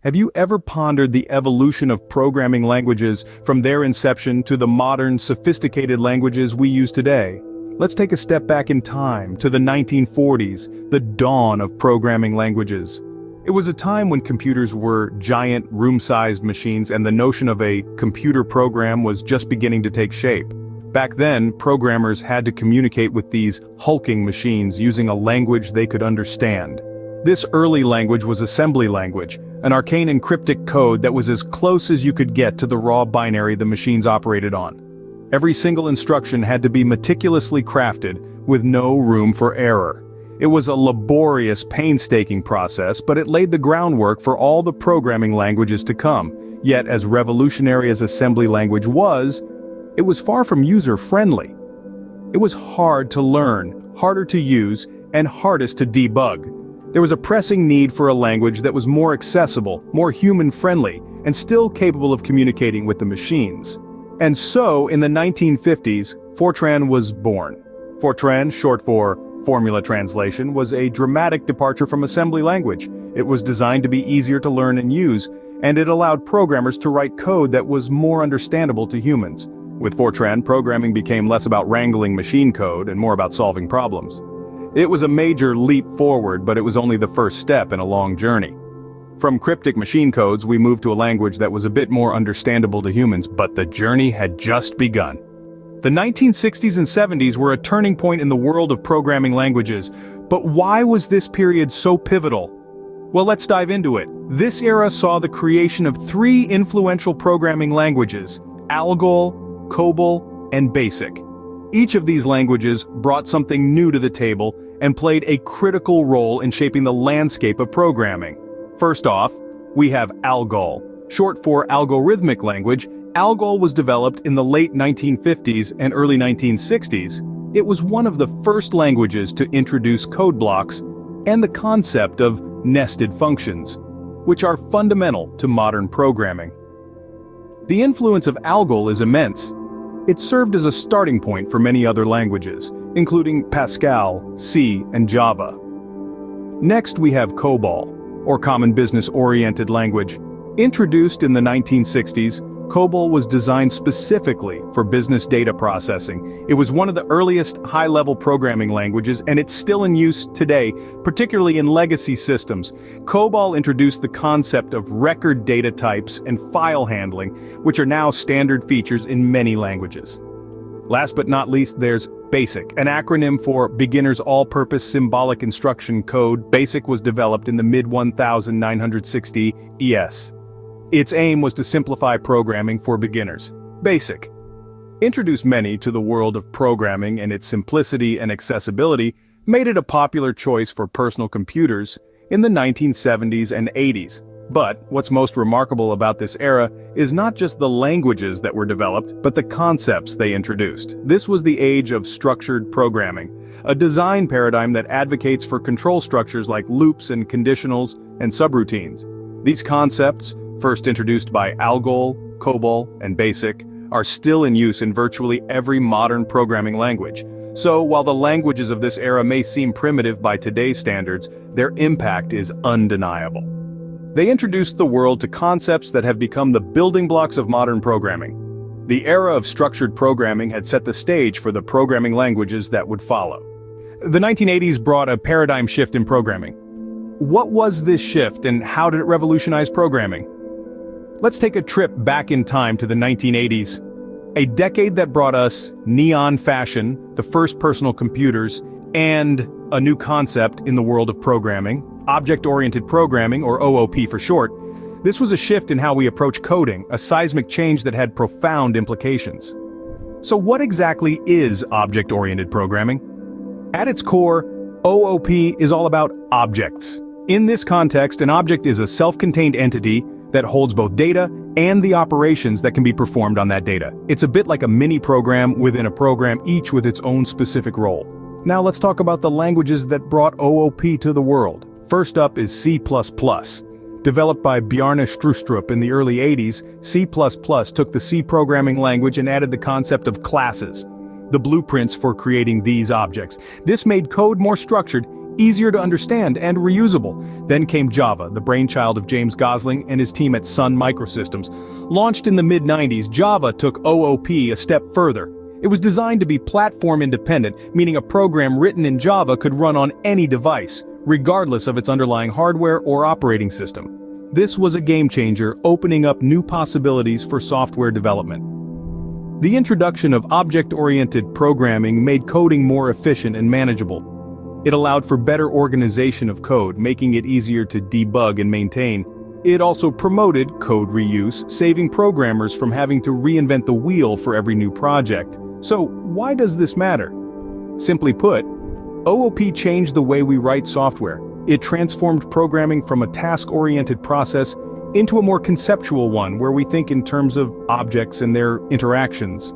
Have you ever pondered the evolution of programming languages from their inception to the modern, sophisticated languages we use today? Let's take a step back in time to the 1940s, the dawn of programming languages. It was a time when computers were giant, room-sized machines and the notion of a computer program was just beginning to take shape. Back then, programmers had to communicate with these hulking machines using a language they could understand. This early language was assembly language, an arcane and cryptic code that was as close as you could get to the raw binary the machines operated on. Every single instruction had to be meticulously crafted, with no room for error. It was a laborious, painstaking process, but it laid the groundwork for all the programming languages to come. Yet, as revolutionary as assembly language was, it was far from user-friendly. It was hard to learn, harder to use, and hardest to debug. There was a pressing need for a language that was more accessible, more human-friendly, and still capable of communicating with the machines. And so, in the 1950s, Fortran was born. Fortran, short for Formula Translation, was a dramatic departure from assembly language. It was designed to be easier to learn and use, and it allowed programmers to write code that was more understandable to humans. With Fortran, programming became less about wrangling machine code and more about solving problems. It was a major leap forward, but it was only the first step in a long journey. From cryptic machine codes, we moved to a language that was a bit more understandable to humans, but the journey had just begun. The 1960s and 70s were a turning point in the world of programming languages, but why was this period so pivotal? Well, let's dive into it. This era saw the creation of three influential programming languages: ALGOL, COBOL, and BASIC. Each of these languages brought something new to the table and played a critical role in shaping the landscape of programming. First off, we have ALGOL. Short for algorithmic language, ALGOL was developed in the late 1950s and early 1960s. It was one of the first languages to introduce code blocks and the concept of nested functions, which are fundamental to modern programming. The influence of ALGOL is immense. It served as a starting point for many other languages, including Pascal, C, and Java. Next we have COBOL, or Common Business-Oriented Language. Introduced in the 1960s, COBOL was designed specifically for business data processing. It was one of the earliest high-level programming languages, and it's still in use today, particularly in legacy systems. COBOL introduced the concept of record data types and file handling, which are now standard features in many languages. Last but not least, there's BASIC, an acronym for Beginner's All-Purpose Symbolic Instruction Code. BASIC was developed in the mid-1960 ES. Its aim was to simplify programming for beginners. BASIC introduced many to the world of programming, and its simplicity and accessibility made it a popular choice for personal computers in the 1970s and 80s. But what's most remarkable about this era is not just the languages that were developed, but the concepts they introduced. This was the age of structured programming, a design paradigm that advocates for control structures like loops and conditionals and subroutines. These concepts, first introduced by ALGOL, COBOL, and BASIC, are still in use in virtually every modern programming language. So, while the languages of this era may seem primitive by today's standards, their impact is undeniable. They introduced the world to concepts that have become the building blocks of modern programming. The era of structured programming had set the stage for the programming languages that would follow. The 1980s brought a paradigm shift in programming. What was this shift, and how did it revolutionize programming? Let's take a trip back in time to the 1980s, a decade that brought us neon fashion, the first personal computers, and a new concept in the world of programming, object-oriented programming, or OOP for short. This was a shift in how we approach coding, a seismic change that had profound implications. So what exactly is object-oriented programming? At its core, OOP is all about objects. In this context, an object is a self-contained entity that holds both data and the operations that can be performed on that data. It's a bit like a mini program within a program, each with its own specific role. Now let's talk about the languages that brought OOP to the world. First up is C++. Developed by Bjarne Stroustrup in the early 80s, C++ took the C programming language and added the concept of classes, the blueprints for creating these objects. This made code more structured, easier to understand, and reusable. Then came Java, the brainchild of James Gosling and his team at Sun Microsystems. Launched in the mid-90s, Java took OOP a step further. It was designed to be platform-independent, meaning a program written in Java could run on any device, regardless of its underlying hardware or operating system. This was a game-changer, opening up new possibilities for software development. The introduction of object-oriented programming made coding more efficient and manageable. It allowed for better organization of code, making it easier to debug and maintain. It also promoted code reuse, saving programmers from having to reinvent the wheel for every new project. So, why does this matter? Simply put, OOP changed the way we write software. It transformed programming from a task-oriented process into a more conceptual one where we think in terms of objects and their interactions.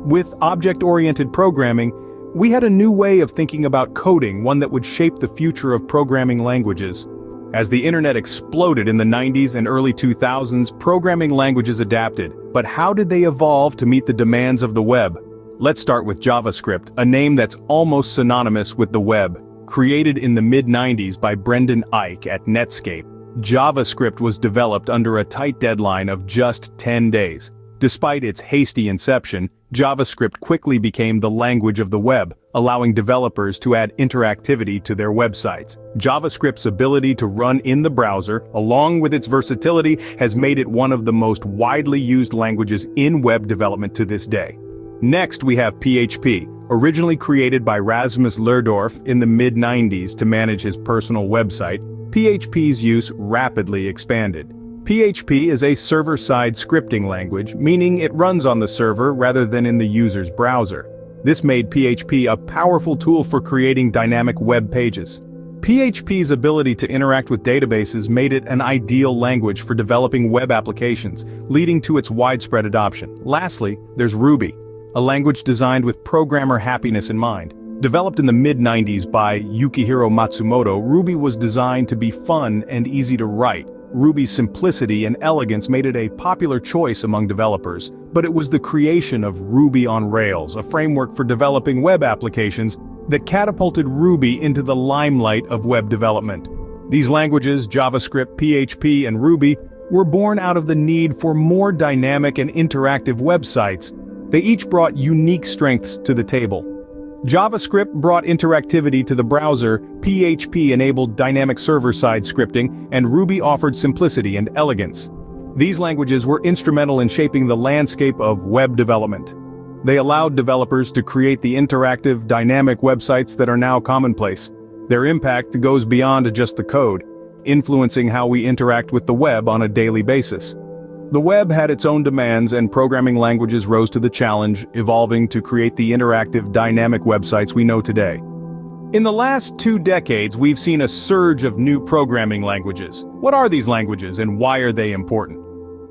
With object-oriented programming, we had a new way of thinking about coding, one that would shape the future of programming languages. As the internet exploded in the 90s and early 2000s, programming languages adapted. But how did they evolve to meet the demands of the web? Let's start with JavaScript, a name that's almost synonymous with the web. Created in the mid-90s by Brendan Eich at Netscape, JavaScript was developed under a tight deadline of just 10 days. Despite its hasty inception, JavaScript quickly became the language of the web, allowing developers to add interactivity to their websites. JavaScript's ability to run in the browser, along with its versatility, has made it one of the most widely used languages in web development to this day. Next, we have PHP, originally created by Rasmus Lerdorf in the mid-90s to manage his personal website. PHP's use rapidly expanded. PHP is a server-side scripting language, meaning it runs on the server rather than in the user's browser. This made PHP a powerful tool for creating dynamic web pages. PHP's ability to interact with databases made it an ideal language for developing web applications, leading to its widespread adoption. Lastly, there's Ruby, a language designed with programmer happiness in mind. Developed in the mid-90s by Yukihiro Matsumoto, Ruby was designed to be fun and easy to write. Ruby's simplicity and elegance made it a popular choice among developers, but it was the creation of Ruby on Rails, a framework for developing web applications, that catapulted Ruby into the limelight of web development. These languages, JavaScript, PHP, and Ruby, were born out of the need for more dynamic and interactive websites. They each brought unique strengths to the table. JavaScript brought interactivity to the browser, PHP enabled dynamic server-side scripting, and Ruby offered simplicity and elegance. These languages were instrumental in shaping the landscape of web development. They allowed developers to create the interactive, dynamic websites that are now commonplace. Their impact goes beyond just the code, influencing how we interact with the web on a daily basis. The web had its own demands, and programming languages rose to the challenge, evolving to create the interactive, dynamic websites we know today. In the last 2 decades, we've seen a surge of new programming languages. What are these languages, and why are they important?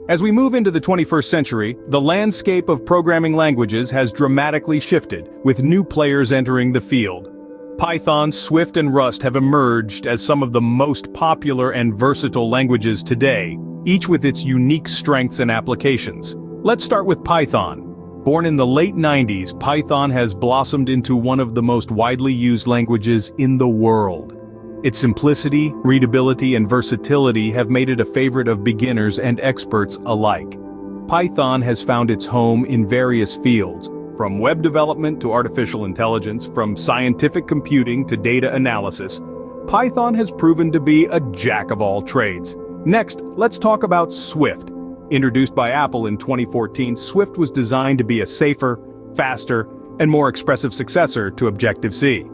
As we move into the 21st century, the landscape of programming languages has dramatically shifted, with new players entering the field. Python, Swift, and Rust have emerged as some of the most popular and versatile languages today, each with its unique strengths and applications. Let's start with Python. Born in the late 90s, Python has blossomed into one of the most widely used languages in the world. Its simplicity, readability, and versatility have made it a favorite of beginners and experts alike. Python has found its home in various fields, from web development to artificial intelligence, from scientific computing to data analysis. Python has proven to be a jack of all trades. Next, let's talk about Swift. Introduced by Apple in 2014, Swift was designed to be a safer, faster, and more expressive successor to Objective-C.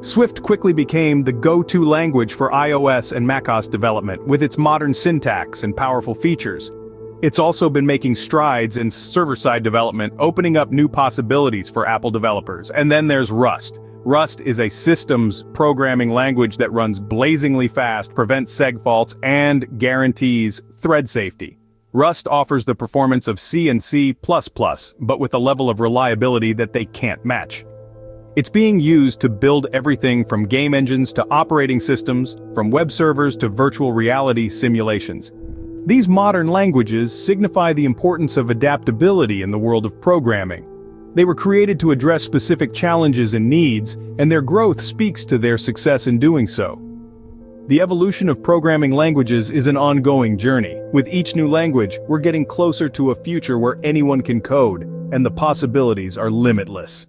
Swift quickly became the go-to language for iOS and macOS development, with its modern syntax and powerful features. It's also been making strides in server-side development, opening up new possibilities for Apple developers. And then there's Rust. Rust is a systems programming language that runs blazingly fast, prevents seg faults, and guarantees thread safety. Rust offers the performance of C and C++, but with a level of reliability that they can't match. It's being used to build everything from game engines to operating systems, from web servers to virtual reality simulations. These modern languages signify the importance of adaptability in the world of programming. They were created to address specific challenges and needs, and their growth speaks to their success in doing so. The evolution of programming languages is an ongoing journey. With each new language, we're getting closer to a future where anyone can code, and the possibilities are limitless.